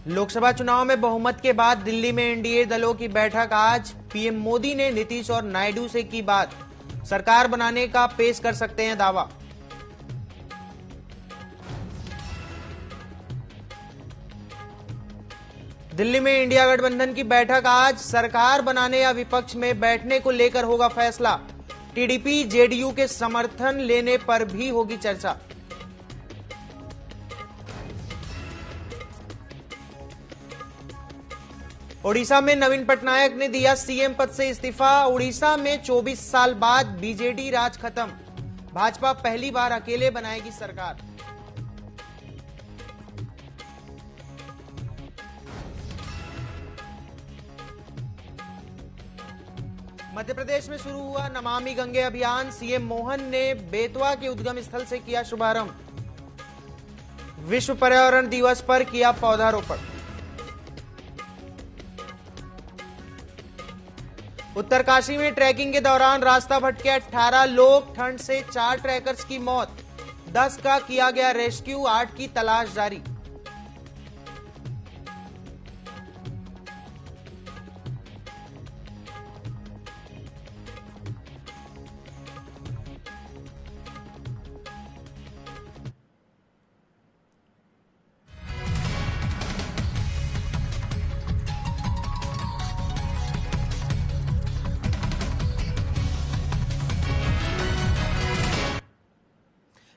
लोकसभा चुनाव में बहुमत के बाद दिल्ली में एनडीए दलों की बैठक आज। पीएम मोदी ने नीतीश और नायडू से की बात। सरकार बनाने का पेश कर सकते हैं दावा। दिल्ली में इंडिया गठबंधन की बैठक आज। सरकार बनाने या विपक्ष में बैठने को लेकर होगा फैसला। टीडीपी जेडीयू के समर्थन लेने पर भी होगी चर्चा। ओडिशा में नवीन पटनायक ने दिया सीएम पद से इस्तीफा। ओडिशा में 24 साल बाद बीजेडी राज खत्म। भाजपा पहली बार अकेले बनाएगी सरकार। मध्य प्रदेश में शुरू हुआ नमामि गंगे अभियान। सीएम मोहन ने बेतवा के उद्गम स्थल से किया शुभारंभ। विश्व पर्यावरण दिवस पर किया पौधारोपण। उत्तरकाशी में ट्रैकिंग के दौरान रास्ता भटके 18 लोग। ठंड से 4 ट्रैकर्स की मौत। 10 का किया गया रेस्क्यू। 8 की तलाश जारी।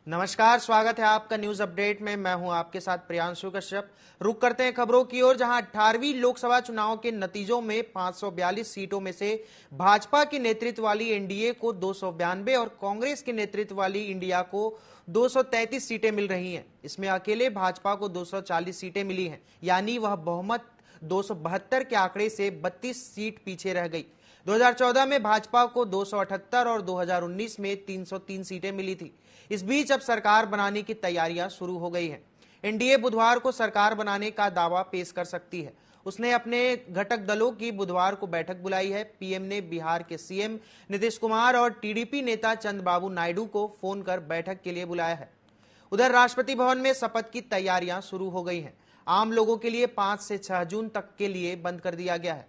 नमस्कार, स्वागत है आपका न्यूज अपडेट में। मैं हूं आपके साथ प्रियांशु कश्यप। रुक करते हैं खबरों की ओर, जहां 18वीं लोकसभा चुनाव के नतीजों में 542 सीटों में से भाजपा के नेतृत्व वाली एनडीए को 292 और कांग्रेस के नेतृत्व वाली इंडिया को 233 सीटें मिल रही हैं। इसमें अकेले भाजपा को 240 सीटें मिली हैं, यानी वह बहुमत 272 के आंकड़े से 32 सीट पीछे रह गई। 2014 में भाजपा को 278 और 2019 में 303 सीटें मिली थी। इस बीच अब सरकार बनाने की तैयारियां शुरू हो गई हैं। एनडीए बुधवार को सरकार बनाने का दावा पेश कर सकती है। उसने अपने घटक दलों की बुधवार को बैठक बुलाई है। पीएम ने बिहार के सीएम नीतीश कुमार और टीडीपी नेता चंद्रबाबू नायडू को फोन कर बैठक के लिए बुलाया है। उधर राष्ट्रपति भवन में शपथ की तैयारियां शुरू हो गई हैं। आम लोगों के लिए 5 से 6 जून तक के लिए बंद कर दिया गया है।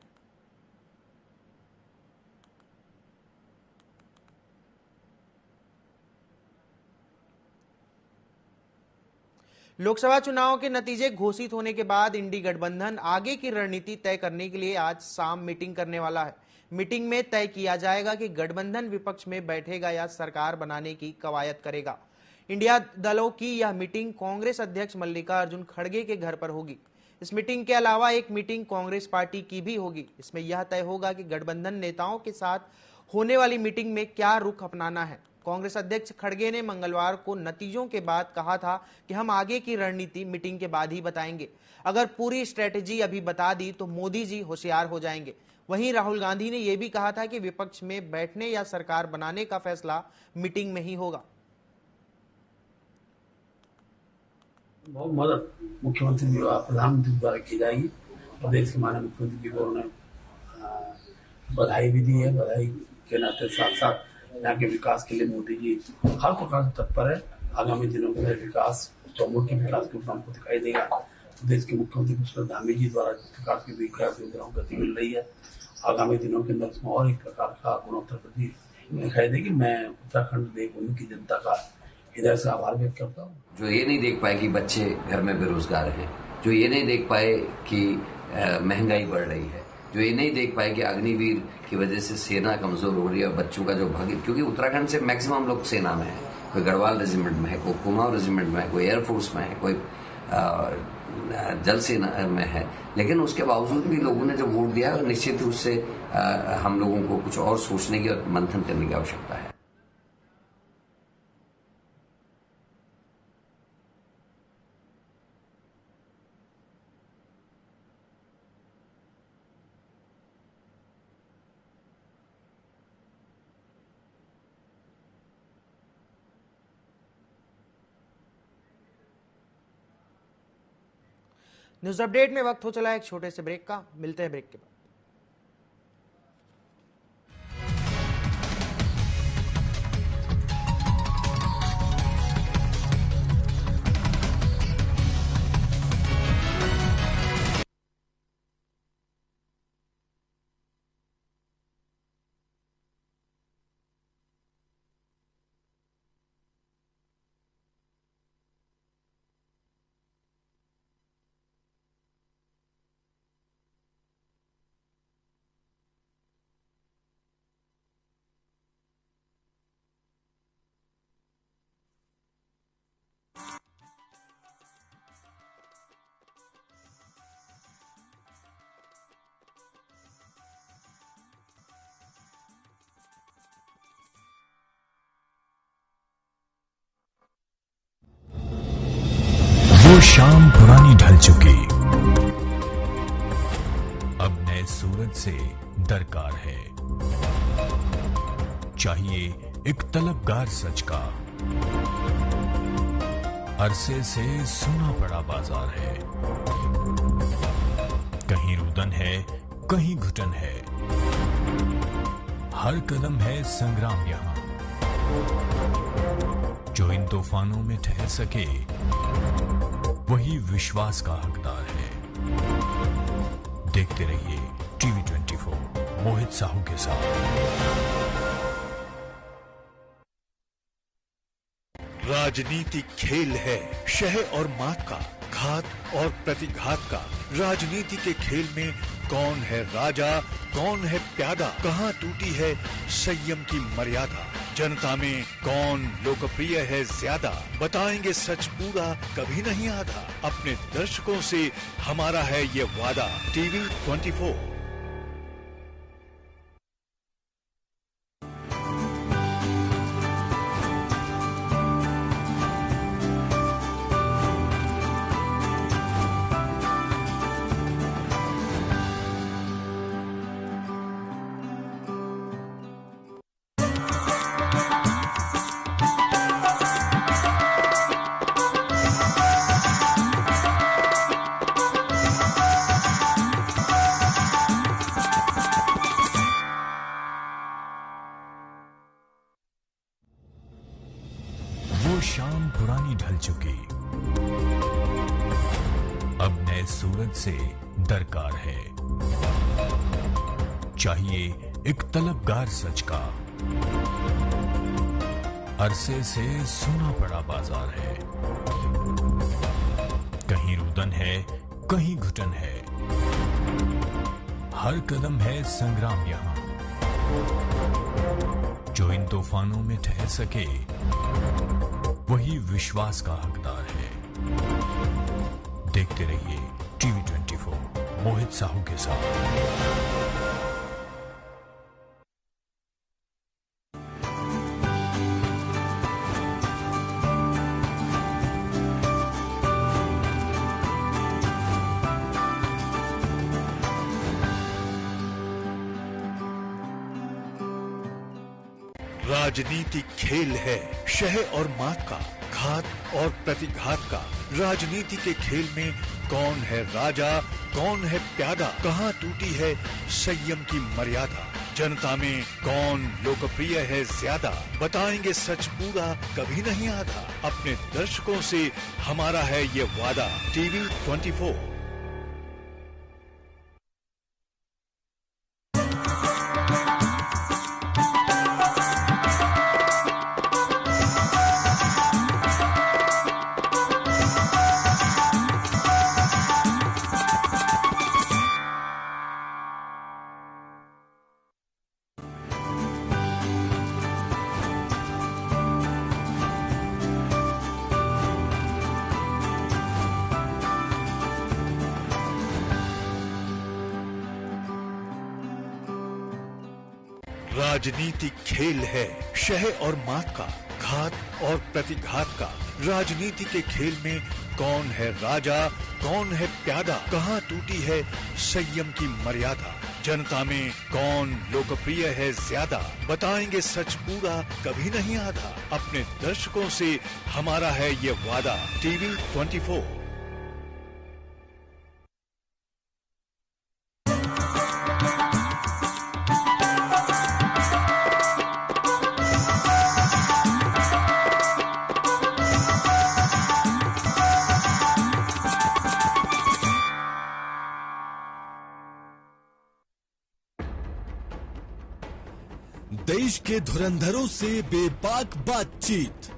लोकसभा चुनाव के नतीजे घोषित होने के बाद इंडी गठबंधन आगे की रणनीति तय करने के लिए आज शाम मीटिंग करने वाला है। मीटिंग में तय किया जाएगा कि गठबंधन विपक्ष में बैठेगा या सरकार बनाने की कवायद करेगा। इंडिया दलों की यह मीटिंग कांग्रेस अध्यक्ष मल्लिकार्जुन खड़गे के घर पर होगी। इस मीटिंग के अलावा एक मीटिंग कांग्रेस पार्टी की भी होगी। इसमें यह तय होगा कि गठबंधन नेताओं के साथ होने वाली मीटिंग में क्या रुख अपनाना है। कांग्रेस अध्यक्ष खड़गे ने मंगलवार को नतीजों के बाद कहा था कि हम आगे की रणनीति मीटिंग के बाद ही बताएंगे। अगर पूरी स्ट्रेटेजी अभी बता दी तो मोदी जी होशियार हो जाएंगे। वहीं राहुल गांधी ने यह भी कहा था कि विपक्ष में बैठने या सरकार बनाने का फैसला मीटिंग में ही होगा। बहुत मदद मुख्यमंत्री प्रधानमंत्री द्वारा की जाएगी। प्रदेश के माननीय मुख्यमंत्री जी को उन्होंने बधाई भी दी है। बधाई के नाते साथ साथ यहाँ के विकास के लिए मोदी जी हर प्रकार से तत्पर है। आगामी दिनों में विकास चौमुखी विकास के रूप में हमको दिखाई देगा। प्रदेश के मुख्यमंत्री पुष्कर धामी जी द्वारा विकास की विकास योजनाओं को गति मिल रही है। आगामी दिनों के अंदर इसमें और एक प्रकार का गुणोत्तर वृद्धि दिखाई देगी। मैं उत्तराखंड देवभूमि की जनता का हृदय से आभार व्यक्त करता हूँ। जो ये नहीं देख पाए कि बच्चे घर में बेरोजगार हैं, जो ये नहीं देख पाए कि महंगाई बढ़ रही है, जो ये नहीं देख पाए कि अग्निवीर की वजह से सेना कमजोर हो रही है और बच्चों का जो भाग्य, क्योंकि उत्तराखंड से मैक्सिमम लोग सेना में है। कोई गढ़वाल रेजिमेंट में है, कोई कुमाऊं रेजिमेंट में है, कोई एयरफोर्स में है, कोई जल सेना में है। लेकिन उसके बावजूद भी लोगों ने जो वोट दिया है, निश्चित ही उससे हम लोगों को कुछ और सोचने की और मंथन करने की आवश्यकता है। न्यूज अपडेट में वक्त हो चला है एक छोटे से ब्रेक का। मिलते हैं ब्रेक के बाद। शाम पुरानी ढल चुकी, अब नए सूरज से दरकार है। चाहिए एक तलबगार सच का, अरसे से सुना पड़ा बाजार है। कहीं रुदन है, कहीं घुटन है, हर कदम है संग्राम यहां। जो इन तूफानों में ठहर सके वही विश्वास का हकदार है। देखते रहिए टीवी 24 मोहित साहू के साथ। राजनीति खेल है शह और मात का, घात और प्रतिघात का। राजनीति के खेल में कौन है राजा, कौन है प्यादा, कहां टूटी है संयम की मर्यादा। जनता में कौन लोकप्रिय है ज्यादा, बताएंगे सच पूरा कभी नहीं आधा। अपने दर्शकों से हमारा है ये वादा। टीवी 24। शाम पुरानी ढल चुकी, अब नए सूरज से दरकार है। चाहिए एक तलबगार सच का, अरसे से सुना पड़ा बाजार है। कहीं रुदन है, कहीं घुटन है, हर कदम है संग्राम यहां। जो इन तूफानों में ठहर सके वही विश्वास का हकदार है। देखते रहिए टीवी 24 मोहित साहू के साथ। राजनीति खेल है शह और मात का, घात और प्रतिघात का। राजनीति के खेल में कौन है राजा, कौन है प्यादा, कहां टूटी है संयम की मर्यादा। जनता में कौन लोकप्रिय है ज्यादा, बताएंगे सच पूरा कभी नहीं आधा। अपने दर्शकों से हमारा है ये वादा। टीवी 24। राजनीति खेल है शह और मात का, घात और प्रतिघात का। राजनीति के खेल में कौन है राजा, कौन है प्यादा, कहां टूटी है संयम की मर्यादा। जनता में कौन लोकप्रिय है ज्यादा, बताएंगे सच पूरा कभी नहीं आधा। अपने दर्शकों से हमारा है ये वादा। टीवी 24। देश के धुरंधरों से बेबाक बातचीत,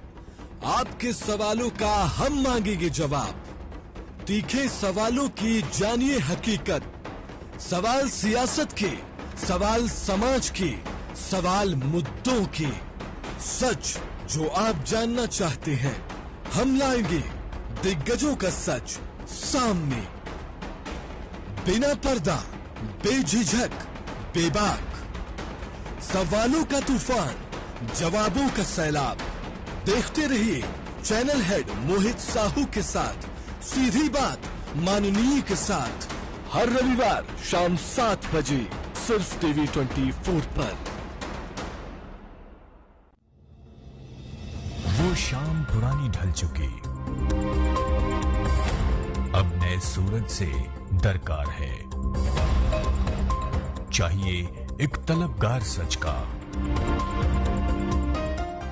आपके सवालों का हम मांगेंगे जवाब। तीखे सवालों की जानिए हकीकत, सवाल सियासत के, सवाल समाज के, सवाल मुद्दों के। सच जो आप जानना चाहते हैं, हम लाएंगे दिग्गजों का सच सामने। बिना पर्दा, बेझिझक, बेबाक, सवालों का तूफान, जवाबों का सैलाब। देखते रहिए चैनल हेड मोहित साहू के साथ सीधी बात माननीय के साथ हर रविवार शाम 7 बजे सिर्फ टीवी 24 पर। वो शाम पुरानी ढल चुकी, अब नए सूरज से दरकार है। चाहिए एक तलबगार सच का,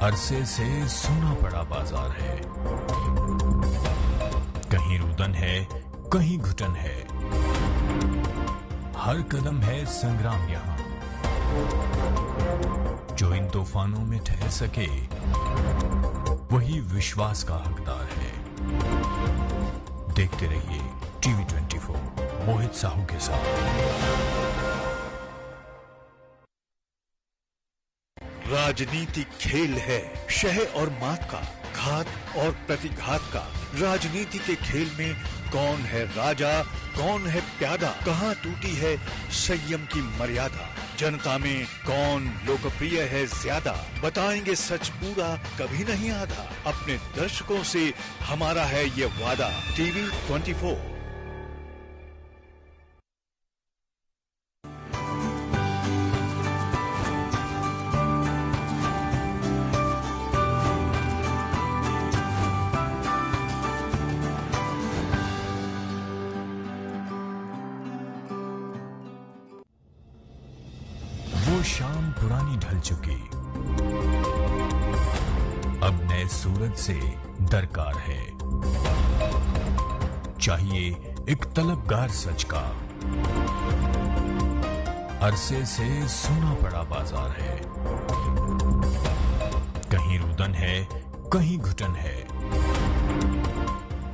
अरसे से सूना पड़ा बाजार है। कहीं रुदन है, कहीं घुटन है, हर कदम है संग्राम यहां। जो इन तूफानों में ठहर सके वही विश्वास का हकदार है। देखते रहिए टीवी 24 मोहित साहू के साथ। राजनीति खेल है, शह और मात का, घात और प्रतिघात का। राजनीति के खेल में कौन है राजा, कौन है प्यादा, कहाँ टूटी है संयम की मर्यादा। जनता में कौन लोकप्रिय है ज्यादा, बताएंगे सच पूरा कभी नहीं आधा। अपने दर्शकों से हमारा है ये वादा। टीवी 24। वो शाम पुरानी ढल चुकी, अब नए सूरज से दरकार है। चाहिए एक तलबगार सच का, अरसे से सूना पड़ा बाजार है। कहीं रुदन है, कहीं घुटन है,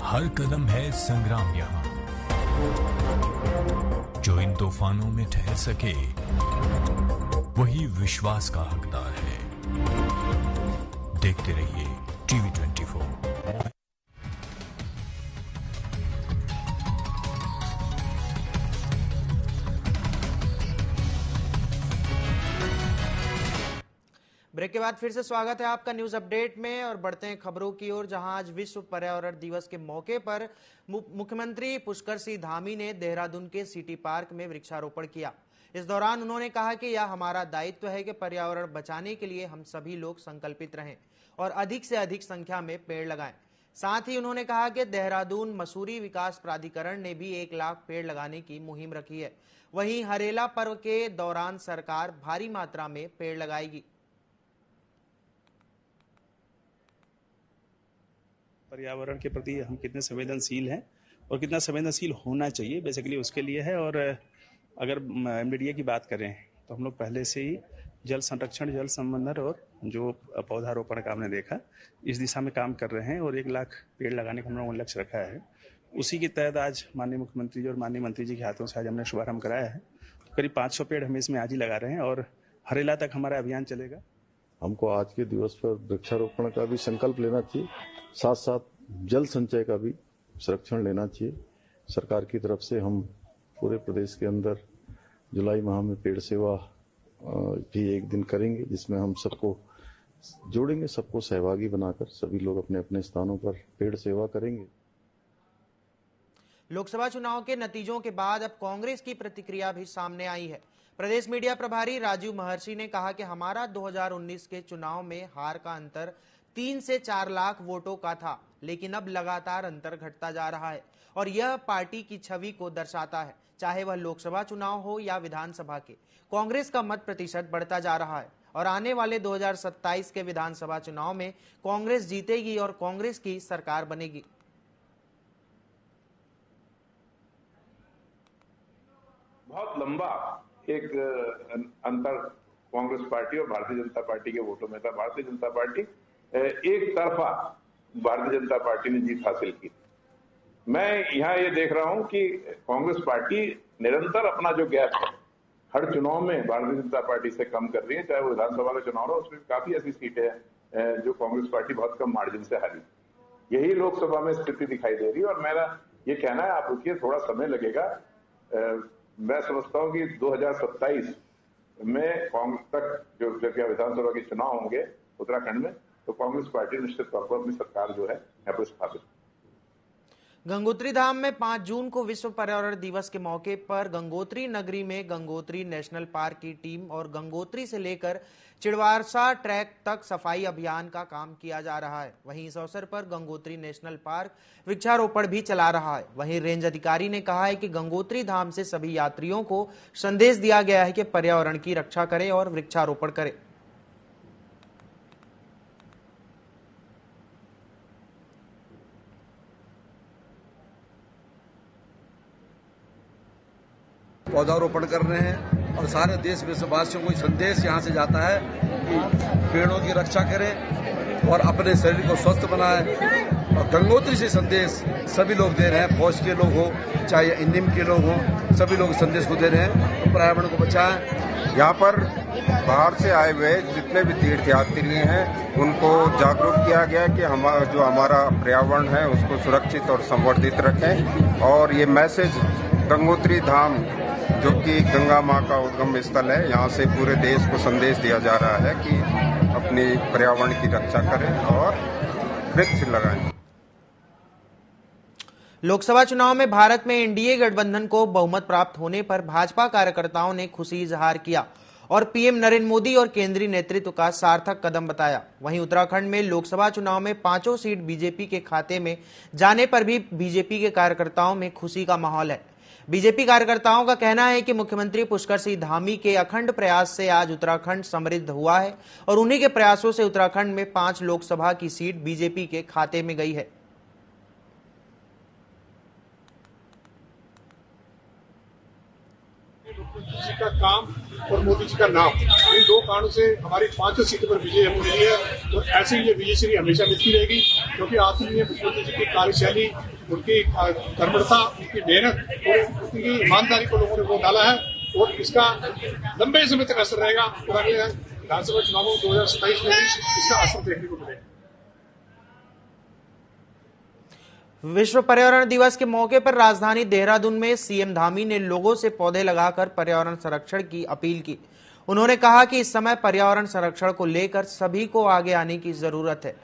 हर कदम है संग्राम यहां। जो इन तूफानों में ठहर सके वही विश्वास का हकदार है। देखते रहिए टीवी 24। ब्रेक के बाद फिर से स्वागत है आपका न्यूज अपडेट में और बढ़ते हैं खबरों की ओर, जहां आज विश्व पर्यावरण दिवस के मौके पर मुख्यमंत्री पुष्कर सिंह धामी ने देहरादून के सिटी पार्क में वृक्षारोपण किया। इस दौरान उन्होंने कहा कि यह हमारा दायित्व है कि पर्यावरण बचाने के लिए हम सभी लोग संकल्पित रहें और अधिक से अधिक संख्या में पेड़ लगाएं। साथ ही उन्होंने कहा कि देहरादून मसूरी विकास प्राधिकरण ने भी 1 लाख पेड़ लगाने की मुहिम रखी है। वहीं हरेला पर्व के दौरान सरकार भारी मात्रा में पेड़ लगाएगी। पर्यावरण के प्रति हम कितने संवेदनशील हैं और कितना संवेदनशील होना चाहिए, बेसिकली उसके लिए है। और अगर एमडीडीए की बात करें तो हम लोग पहले से ही जल संरक्षण, जल संवर्धन और जो पौधारोपण का हमने देखा, इस दिशा में काम कर रहे हैं और 1 लाख पेड़ लगाने का हम लोगों ने लक्ष्य रखा है। उसी के तहत आज माननीय मुख्यमंत्री जी और माननीय मंत्री जी के हाथों से आज हमने शुभारंभ कराया है। करीब 500 पेड़ हम इसमें आज ही लगा रहे हैं और हरेला तक हमारा अभियान चलेगा। हमको आज के दिवस पर वृक्षारोपण का भी संकल्प लेना चाहिए, साथ साथ जल संचय का भी संरक्षण लेना चाहिए। सरकार की तरफ से हम पूरे प्रदेश के अंदर जुलाई माह में पेड़ सेवा भी एक दिन करेंगे, जिसमें हम सबको जोड़ेंगे, सबको सहभागी बनाकर सभी लोग अपने अपने स्थानों पर पेड़ सेवा करेंगे। लोकसभा चुनाव के नतीजों के बाद अब कांग्रेस की प्रतिक्रिया भी सामने आई है। प्रदेश मीडिया प्रभारी राजीव महर्षि ने कहा कि हमारा 2019 के चुनाव में हार का अंतर 3 से 4 लाख वोटों का था, लेकिन अब लगातार अंतर घटता जा रहा है और यह पार्टी की छवि को दर्शाता है। चाहे वह लोकसभा चुनाव हो या विधानसभा के, कांग्रेस का मत प्रतिशत बढ़ता जा रहा है और आने वाले 2027 के विधानसभा चुनाव में कांग्रेस जीतेगी और कांग्रेस की सरकार बनेगी। बहुत लंबा एक अंतर कांग्रेस पार्टी और भारतीय जनता पार्टी के वोटों में था। भारतीय जनता पार्टी एक तरफा भारतीय जनता पार्टी ने जीत हासिल की। मैं यहाँ ये देख रहा हूं कि कांग्रेस पार्टी निरंतर अपना जो गैप है हर चुनाव में भारतीय जनता पार्टी से कम कर रही है। चाहे वो विधानसभा का चुनाव हो, उसमें काफी ऐसी सीटें हैं जो कांग्रेस पार्टी बहुत कम मार्जिन से हारी। यही लोकसभा में स्थिति दिखाई दे रही है और मेरा ये कहना है, आप रुकिए, थोड़ा समय लगेगा। मैं समझता हूं कि 2027 में कांग्रेस तक जो विधानसभा के चुनाव होंगे उत्तराखंड में, तो कांग्रेस पार्टी निश्चित तौर पर अपनी सरकार जो है यहाँ पर स्थापित। गंगोत्री धाम में 5 जून को विश्व पर्यावरण दिवस के मौके पर गंगोत्री नगरी में गंगोत्री नेशनल पार्क की टीम और गंगोत्री से लेकर चिड़वारसा ट्रैक तक सफाई अभियान का काम किया जा रहा है। वहीं इस अवसर पर गंगोत्री नेशनल पार्क वृक्षारोपण भी चला रहा है। वहीं रेंज अधिकारी ने कहा है कि गंगोत्री धाम से सभी यात्रियों को संदेश दिया गया है कि पर्यावरण की रक्षा करें और वृक्षारोपण करें। पौधारोपण कर रहे हैं और सारे देश विश्ववासियों को संदेश यहाँ से जाता है कि पेड़ों की रक्षा करें और अपने शरीर को स्वस्थ बनाएं। और गंगोत्री से संदेश सभी लोग दे रहे हैं, फौज के लोग हो चाहे इंडियन के लोग हो, सभी लोग संदेश को दे रहे हैं तो पर्यावरण को बचाएं। यहाँ पर बाहर से आए हुए जितने भी तीर्थयात्री हैं उनको जागरूक किया गया कि हमारा पर्यावरण है उसको सुरक्षित और संवर्धित रखें। और ये मैसेज गंगोत्री धाम जो कि गंगा माँ का उद्गम स्थल है, यहाँ से पूरे देश को संदेश दिया जा रहा है कि अपनी पर्यावरण की रक्षा करें और वृक्ष लगाएं। लोकसभा चुनाव में भारत में एनडीए गठबंधन को बहुमत प्राप्त होने पर भाजपा कार्यकर्ताओं ने खुशी इजहार किया और पीएम नरेंद्र मोदी और केंद्रीय नेतृत्व का सार्थक कदम बताया। वहीं उत्तराखंड में लोकसभा चुनाव में 5 सीट बीजेपी के खाते में जाने पर भी बीजेपी के कार्यकर्ताओं में खुशी का माहौल है। बीजेपी कार्यकर्ताओं का कहना है कि मुख्यमंत्री पुष्कर सिंह धामी के अखंड प्रयास से आज उत्तराखंड समृद्ध हुआ है और उन्हीं के प्रयासों से उत्तराखंड में 5 लोकसभा की सीट बीजेपी के खाते में गई है। जी का काम और मोदी जी का नाम, इन 2 कारणों से हमारी 5 सीटों पर विजय हमको मिली है। तो ऐसे ही ये विजयश्री हमेशा मिलती रहेगी, क्योंकि आखिर में मुख्यमंत्री जी की कार्यशैली, उनकी कर्मठता, उनकी मेहनत और उनकी ईमानदारी को लोगों ने वोट डाला है और इसका लंबे समय तक असर रहेगा और अगले विधानसभा चुनावों 2027 में भी इसका असर देखने को मिलेगा। विश्व पर्यावरण दिवस के मौके पर राजधानी देहरादून में सीएम धामी ने लोगों से पौधे लगाकर पर्यावरण संरक्षण की अपील की। उन्होंने कहा कि इस समय पर्यावरण संरक्षण को लेकर सभी को आगे आने की जरूरत है।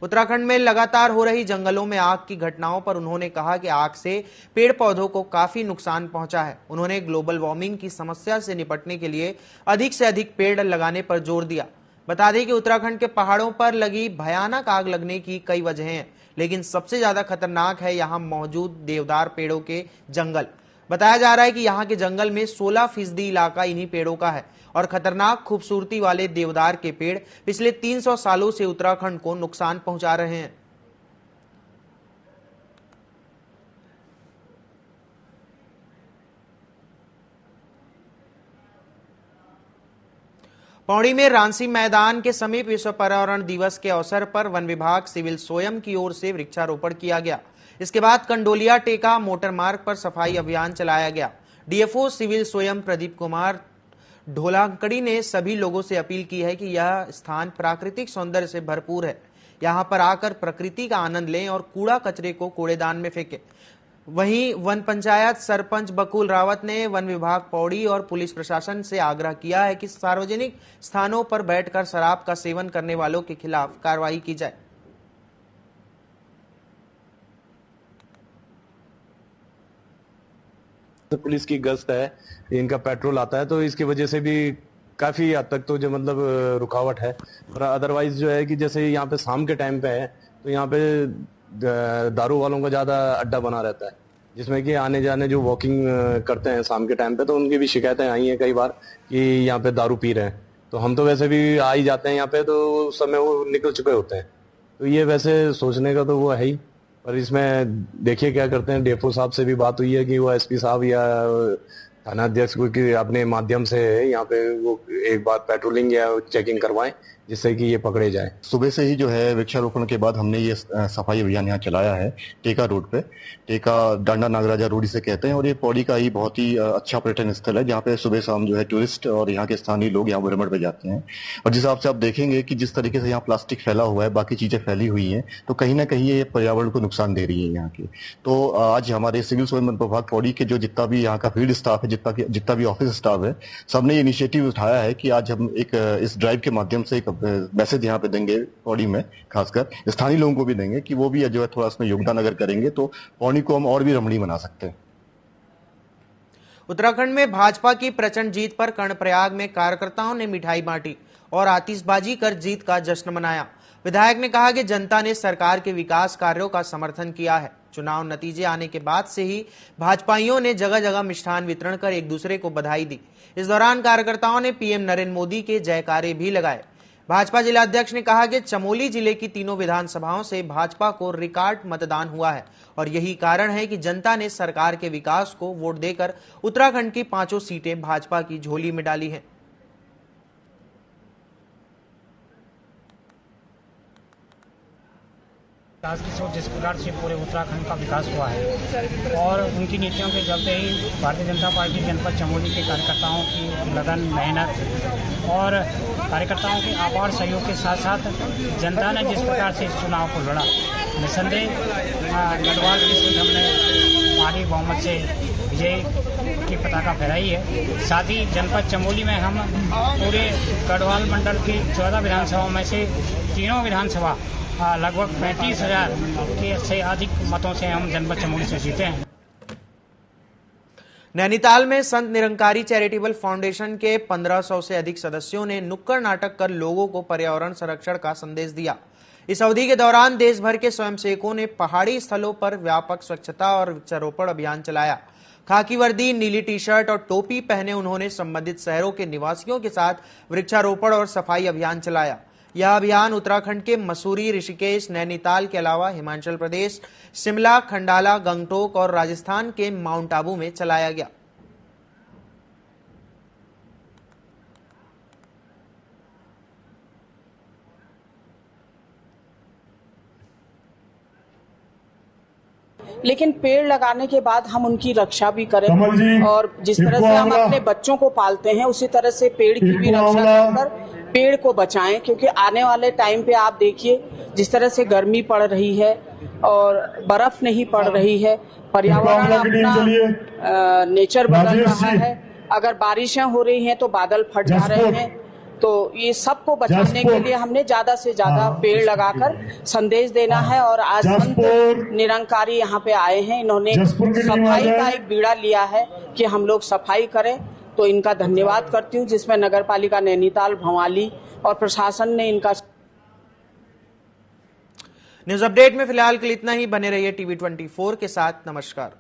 उत्तराखंड में लगातार हो रही जंगलों में आग की घटनाओं पर उन्होंने कहा कि आग से पेड़ पौधों को काफी नुकसान पहुंचा है। उन्होंने ग्लोबल वार्मिंग की समस्या से निपटने के लिए अधिक से अधिक पेड़ लगाने पर जोर दिया। बता दें कि उत्तराखंड के पहाड़ों पर लगी भयानक आग लगने की कई वजहें हैं, लेकिन सबसे ज्यादा खतरनाक है यहां मौजूद देवदार पेड़ों के जंगल। बताया जा रहा है कि यहां के जंगल में 16% इलाका इन्हीं पेड़ों का है और खतरनाक खूबसूरती वाले देवदार के पेड़ पिछले 300 सालों से उत्तराखंड को नुकसान पहुंचा रहे हैं। पौड़ी में रांसी मैदान के समीप विश्व पर्यावरण दिवस के अवसर पर वन विभाग सिविल स्वयं की ओर से वृक्षारोपण किया गया। इसके बाद कंडोलिया टेका मोटर मार्ग पर सफाई अभियान चलाया गया। डीएफओ सिविल स्वयं प्रदीप कुमार ढोलांकड़ी ने सभी लोगों से अपील की है कि यह स्थान प्राकृतिक सौंदर्य से भरपूर है, यहां पर आकर प्रकृति का आनंद लें और कूड़ा कचरे को कूड़ेदान में फेंकें। वहीं वन पंचायत सरपंच बकुल रावत ने वन विभाग पौड़ी और पुलिस प्रशासन से आग्रह किया है कि सार्वजनिक स्थानों पर बैठकर शराब का सेवन करने वालों के खिलाफ कार्रवाई की जाए। पुलिस की गश्त है, इनका पेट्रोल आता है, तो इसकी वजह से भी काफी हद तक तो जो मतलब रुकावट है। और अदरवाइज जो है कि जैसे यहाँ पे शाम के टाइम पे है तो यहाँ पे दारू वालों का ज्यादा अड्डा बना रहता है, जिसमें कि आने जाने जो वॉकिंग करते हैं शाम के टाइम पे, तो उनकी भी शिकायतें आई हैं कई बार कि यहाँ पे दारू पी रहे हैं। तो हम तो वैसे भी आ ही जाते हैं यहाँ पे, तो उस समय वो निकल चुके होते हैं। तो ये वैसे सोचने का तो वो है ही, पर इसमें देखिए क्या करते हैं। डीएफओ साहब से भी बात हुई है कि वो एसपी साहब या थाना अध्यक्ष के अपने माध्यम से यहाँ पे वो एक बार पेट्रोलिंग या चेकिंग करवाएं, जिससे कि ये पकड़े जाए। सुबह से ही जो है वृक्षारोपण के बाद हमने ये सफाई अभियान यहाँ चलाया है टेका रोड पे। टेका डांडा नागराजा रोड इसे कहते हैं और ये पौड़ी का ही बहुत ही अच्छा पर्यटन स्थल है, जहाँ पे सुबह शाम जो है टूरिस्ट और यहाँ के स्थानीय लोग यहाँ भ्रमण पे जाते हैं। और जिस हिसाब से आप देखेंगे कि जिस तरीके से यहाँ प्लास्टिक फैला हुआ है, बाकी चीजें फैली हुई हैं, तो कहीं ना कहीं ये पर्यावरण को नुकसान दे रही है यहाँ की। तो आज हमारे सिविल स्वयं विभाग पौड़ी के जो जितना भी यहाँ का फील्ड स्टाफ है, जितना भी ऑफिस स्टाफ है, सबने ये इनिशिएटिव उठाया है कि आज हम एक इस ड्राइव के माध्यम से एक मैसेज यहाँ पे देंगे, पौड़ी में खासकर स्थानीय लोगों को भी देंगे कि वो भी जो है थोड़ा इसमें योगदान अगर करेंगे तो पौड़ी को हम और भी रमणीय बना सकते हैं। उत्तराखंड में भाजपा की प्रचंड जीत पर कर्णप्रयाग में कार्यकर्ताओं ने मिठाई बांटी और आतिशबाजी कर जीत का जश्न मनाया। विधायक ने कहा कि जनता ने सरकार के विकास कार्यों का समर्थन किया है। चुनाव नतीजे आने के बाद से ही भाजपाइयों ने जगह जगह मिष्ठान वितरण कर एक दूसरे को बधाई दी। इस दौरान कार्यकर्ताओं ने पीएम नरेंद्र मोदी के जयकारे भी लगाए। भाजपा जिलाध्यक्ष ने कहा कि चमोली जिले की तीनों विधानसभाओं से भाजपा को रिकॉर्ड मतदान हुआ है और यही कारण है कि जनता ने सरकार के विकास को वोट देकर उत्तराखंड की 5 सीटें भाजपा की झोली में डाली हैं। विकास की सोच जिस प्रकार से पूरे उत्तराखंड का विकास हुआ है और उनकी नीतियों के चलते ही भारतीय जनता पार्टी जनपद चमोली के कार्यकर्ताओं की लगन, मेहनत और कार्यकर्ताओं के अपार सहयोग के साथ साथ जनता ने जिस प्रकार से इस चुनाव को लड़ा, निसंदेह गढ़वाल की सीट हमने भारी बहुमत से विजय की पताका फहराई है। साथ ही जनपद चमोली में हम पूरे गढ़वाल मंडल की 14 विधानसभाओं में से तीनों विधानसभा लगभग 35,000 के से अधिक मतों से हम जनपद चमोली से जीते हैं। नैनीताल में संत निरंकारी चैरिटेबल फाउंडेशन के 1500 से अधिक सदस्यों ने नुक्कड़ नाटक कर लोगों को पर्यावरण संरक्षण का संदेश दिया। इस अवधि के दौरान देश भर के स्वयंसेवकों ने पहाड़ी स्थलों पर व्यापक स्वच्छता और वृक्षारोपण अभियान चलाया। खाकी वर्दी, नीली टी शर्ट और टोपी पहने उन्होंने संबंधित शहरों के निवासियों के साथ वृक्षारोपण और सफाई अभियान चलाया। यह अभियान उत्तराखंड के मसूरी, ऋषिकेश, नैनीताल के अलावा हिमाचल प्रदेश, शिमला, खंडाला, गंगटोक और राजस्थान के माउंट आबू में चलाया गया। लेकिन पेड़ लगाने के बाद हम उनकी रक्षा भी करें और जिस तरह से हम अपने बच्चों को पालते हैं उसी तरह से पेड़ की भी रक्षा कर पेड़ को बचाएं, क्योंकि आने वाले टाइम पे आप देखिए जिस तरह से गर्मी पड़ रही है और बर्फ नहीं पड़ रही है, पर्यावरण अपना नेचर बदल रहा है। अगर बारिशें हो रही हैं तो बादल फट जा रहे हैं, तो ये सबको बचाने के लिए हमने ज्यादा से ज्यादा पेड़ लगाकर संदेश देना है। और आज संत निरंकारी यहाँ पे आए हैं, इन्होंने सफाई का एक बीड़ा लिया है कि हम लोग सफाई करें, तो इनका धन्यवाद करती हूँ, जिसमें नगर पालिका नैनीताल, भवाली और प्रशासन ने इनका। न्यूज अपडेट में फिलहाल के लिए इतना ही। बने रहिए टीवी 24 के साथ। नमस्कार।